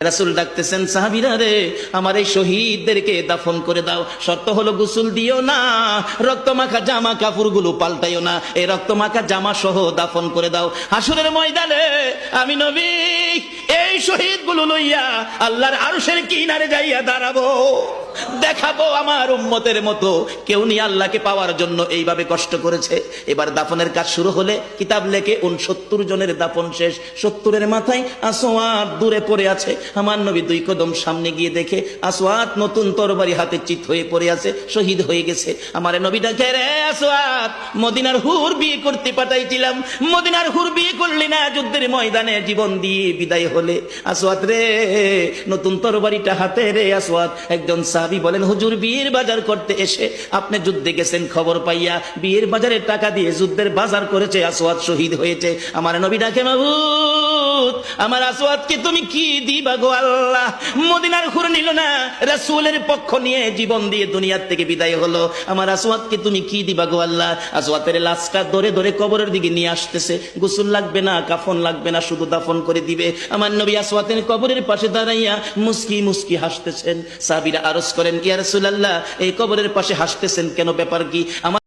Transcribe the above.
রাসূল ডাকতেছেন, সাহাবীরা রে, আমার এই শহীদদেরকে দাফন করে দাও। শর্ত হলো গোসল দিও না, রক্তমাখা জামা কাপড়গুলো পাল্টাইও না, এই রক্তমাখা জামা সহ দাফন করে দাও। হাসরের ময়দানে আমি নবী এই শহীদগুলো লইয়া আল্লাহর আরশের কিনারে যাইয়া দাঁড়াবো, দেখাবো আমার উম্মতের মতো কেউ নিয়ে আল্লাহকে পাওয়ার জন্য এইভাবে কষ্ট করেছে। এবার দাফনের কাজ শুরু হলে কিতাব লেখে 69 জনের দাফন শেষ। 70-এর মাথায় আসওয়াদ দূরে পড়ে আছে। আমার নবী 2 কদম সামনে গিয়ে দেখে আসওয়াদ নতুন তরবারি হাতে চিত হয়ে পড়ে আছে, শহীদ হয়ে গেছে। আমার নবী ডাকে, রে আসওয়াদ, মদিনার হুর বিয়ে করতে পাঠাইছিলাম, মদিনার হুর বিয়ে করলি না, যুদ্ধের ময়দানে জীবন দিয়ে বিদায় হলে। আসওয়াদ রে, নতুন তরবারিটা হাতে রে। আসওয়াদ একজন সাহাবী বলেন, হুজুর বিয়ের বাজার করতে এসে আপনি যুদ্ধে গেছেন, খবর পাইয়া বিয়ের বাজারের টাকা দিয়ে যুদ্ধের বাজার করেছে, আসওয়াদ শহীদ হয়েছে। আমার নবী ডাকে, মাবুদ, আমার আসওয়াদকে তুমি কি দিবা গো আল্লাহ? মদিনার হুর নিল না, রাসূলের পক্ষ নিয়ে জীবন দিয়ে দুনিয়ার থেকে বিদায় হলো, আমার আসওয়াদকে তুমি কি দিবা গো আল্লাহ? আসওয়াদের লাশটা ধরে ধরে কবরের দিকে নিয়ে আসতেছে। গোসল লাগবে না, কাফন লাগবে না, শুধু দাফন করে দিবে। আমার নবী আসওয়াদের কবরের পাশে দাঁড়াইয়া মুস্কি মুস্কি হাসতেছেন। সাহাবীরা আরজ করেন, ইয়া রাসূলুল্লাহ, এই কবরের পাশে হাসতেছেন কেন, ব্যাপার কি? আমার